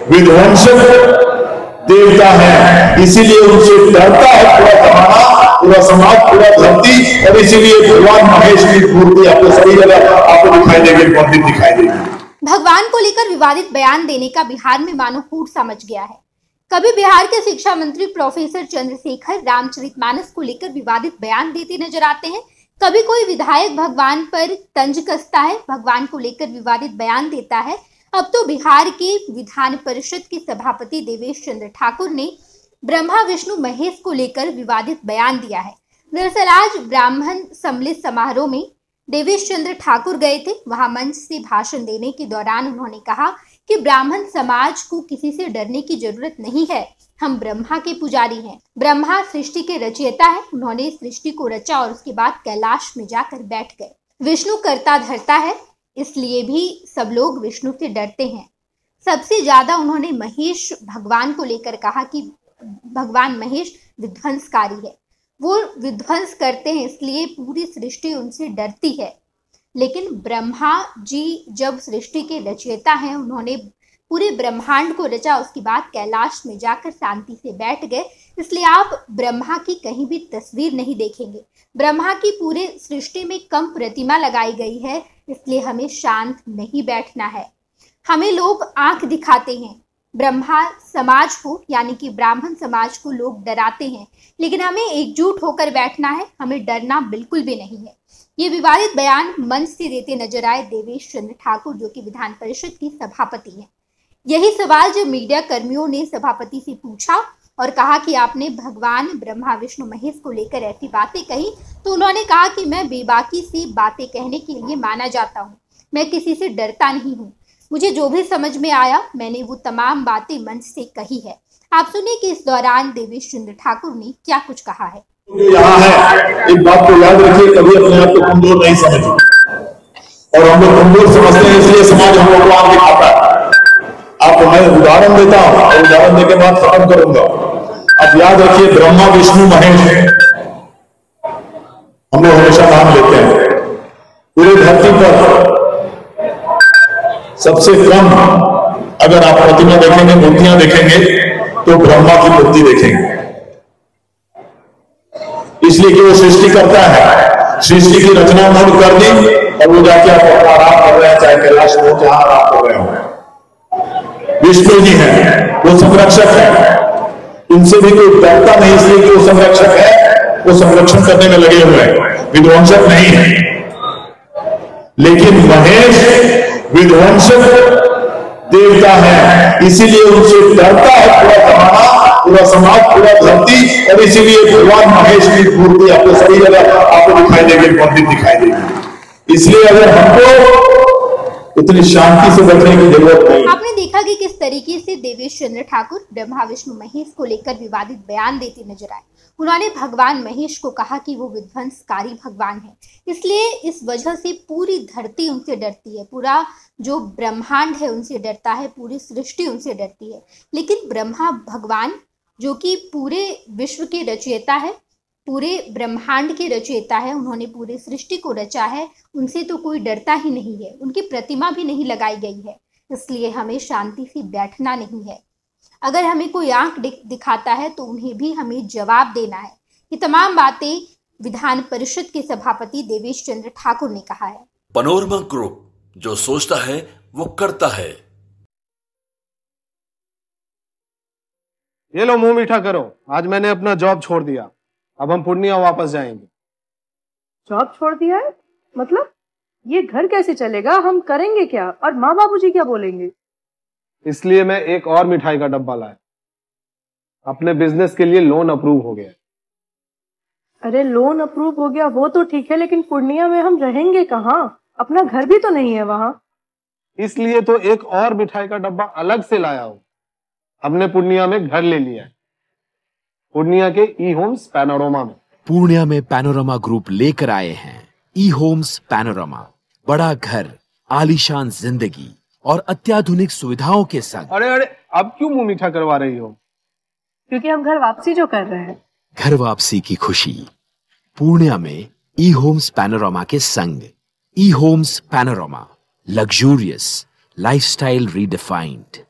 विध्वंसक देवता है, इसीलिए उनसे डरता है पूरा जमाना, पूरा समाज, पूरा धरती। और इसीलिए भगवान महेश की मूर्ति आपको सभी जगह आपको दिखाई देगी, मंदिर दिखाई देगी। भगवान को लेकर विवादित बयान देने का बिहार में मानो हूट समझ गया है। कभी बिहार के शिक्षा मंत्री प्रोफेसर चंद्रशेखर रामचरितमानस को लेकर विवादित बयान देते नजर आते हैं, कभी कोई विधायक भगवान पर तंज कसता है, भगवान को लेकर विवादित बयान देता है। अब तो बिहार के विधान परिषद के सभापति देवेश चंद्र ठाकुर ने ब्रह्मा विष्णु महेश को लेकर विवादित बयान दिया है। दरअसल आज ब्राह्मण सम्मिलित समारोह में देवेश चंद्र ठाकुर गए थे। वहां मंच से भाषण देने के दौरान उन्होंने कहा कि ब्राह्मण समाज को किसी से डरने की जरूरत नहीं है, हम ब्रह्मा के पुजारी हैं। ब्रह्मा सृष्टि के रचयिता है, उन्होंने सृष्टि को रचा और उसके बाद कैलाश में जाकर बैठ गए। विष्णु करता धरता है, इसलिए भी सब लोग विष्णु से डरते हैं। सबसे ज्यादा उन्होंने महेश भगवान को लेकर कहा कि भगवान महेश विध्वंसकारी है, वो विध्वंस करते हैं, इसलिए पूरी सृष्टि उनसे डरती है। लेकिन ब्रह्मा जी जब सृष्टि के रचयिता हैं, उन्होंने पूरे ब्रह्मांड को रचा, उसके बाद कैलाश में जाकर शांति से बैठ गए, इसलिए आप ब्रह्मा की कहीं भी तस्वीर नहीं देखेंगे। ब्रह्मा की पूरे सृष्टि में कम प्रतिमा लगाई गई है, इसलिए हमें शांत नहीं बैठना है। हमें लोग आंख दिखाते हैं, ब्रह्मा समाज को यानी कि ब्राह्मण समाज को लोग डराते हैं, लेकिन हमें एकजुट होकर बैठना है, हमें डरना बिल्कुल भी नहीं है। ये विवादित बयान मंच से देते नजर आए देवेश चंद्र ठाकुर, जो कि विधान परिषद की सभापति हैं। यही सवाल जब मीडिया कर्मियों ने सभापति से पूछा और कहा कि आपने भगवान ब्रह्मा विष्णु महेश को लेकर ऐसी बातें कही, तो उन्होंने कहा कि मैं बेबाकी से बातें कहने के लिए माना जाता हूँ, मैं किसी से डरता नहीं हूँ, मुझे जो भी समझ में आया मैंने वो तमाम बातें मंच से कही है। आप सुनिए कि इस दौरान देवेश चंद्र ठाकुर ने क्या कुछ कहा है। यहाँ है, एक बात को याद रखिए, कभी अपने आप को कमजोर नहीं समझो, और हम लोग कमजोर समझते हैं इसलिए समाज हम लोग को आगे खाता है। आपको मैं उदाहरण देता हूं और उदाहरण देने के बाद खत्म करूंगा। आप याद रखिए, ब्रह्मा विष्णु महेश हम लोग हमेशा नाम लेते हैं। पूरे धरती पर सबसे कम अगर आप प्रतिमा देखेंगे, मूर्तियां देखेंगे, तो ब्रह्मा की मूर्ति देखेंगे, इसलिए कि वो सृष्टि करता है। सृष्टि की रचना उन्होंने कर दी और वो जाके आप अपना आराम कर रहे हैं, चाहे कैलाश हो जहां आराम कर रहे हो। विष्णु जी हैं, वो संरक्षक है, उनसे भी कोई डरता नहीं, इसलिए कि वो संरक्षक है, वो संरक्षण करने में लगे हुए हैं, विध्वंसक नहीं है। लेकिन महेश विध्वंसक देवता है, इसीलिए उनसे डरता है पूरा जमाना, पूरा समाज, पूरा धरती। और इसीलिए भगवान महेश की मूर्ति आपको सभी जगह आपको दिखाई देगी, मंदिर दिखाई देगी। इसलिए अगर हमको इतनी शांति से बैठने की जरूरत नहीं। आपने देखा कि किस तरीके से देवेश चंद्र ठाकुर ब्रह्मा विष्णु महेश को लेकर विवादित बयान देते नजर आए। उन्होंने भगवान महेश को कहा कि वो विध्वंसकारी भगवान है, इसलिए इस वजह से पूरी धरती उनसे डरती है, पूरा जो ब्रह्मांड है उनसे डरता है, पूरी सृष्टि उनसे डरती है। लेकिन ब्रह्मा भगवान जो कि पूरे विश्व के रचयिता है, पूरे ब्रह्मांड के रचयिता है, उन्होंने पूरी सृष्टि को रचा है, उनसे तो कोई डरता ही नहीं है, उनकी प्रतिमा भी नहीं लगाई गई है, इसलिए हमें शांति से बैठना नहीं है। अगर हमें कोई आंख दिखाता है तो उन्हें भी हमें जवाब देना है। ये तमाम बातें विधान परिषद के सभापति देवेश चंद्र ठाकुर ने कहा है। पैनोरमा ग्रुप, जो सोचता है वो करता है। ये लो मुंह मीठा करो, आज मैंने अपना जॉब छोड़ दिया, अब हम पूर्णिया वापस जाएंगे। जॉब छोड़ दिया है? मतलब ये घर कैसे चलेगा, हम करेंगे क्या, और माँ बाबूजी क्या बोलेंगे? इसलिए मैं एक और मिठाई का डब्बा लाया, अपने बिजनेस के लिए लोन अप्रूव हो गया। अरे लोन अप्रूव हो गया वो तो ठीक है, लेकिन पूर्णिया में हम रहेंगे कहाँ? अपना घर भी तो नहीं है वहां। इसलिए तो एक और मिठाई का डब्बा अलग से लाया हूं। हमने पूर्णिया में घर ले लिया है, पूर्णिया के ई होम्स पैनोरमा में। पूर्णिया में पैनोरमा ग्रुप लेकर आए हैं ई होम्स पैनोरमा। बड़ा घर, आलीशान जिंदगी और अत्याधुनिक सुविधाओं के संग। अरे अरे, अब क्यों मुंह मीठा करवा रही हो? क्योंकि हम घर वापसी जो कर रहे हैं। घर वापसी की खुशी पूर्णिया में ई होम्स पैनोरमा के संग। ई Homes Panorama, luxurious lifestyle redefined.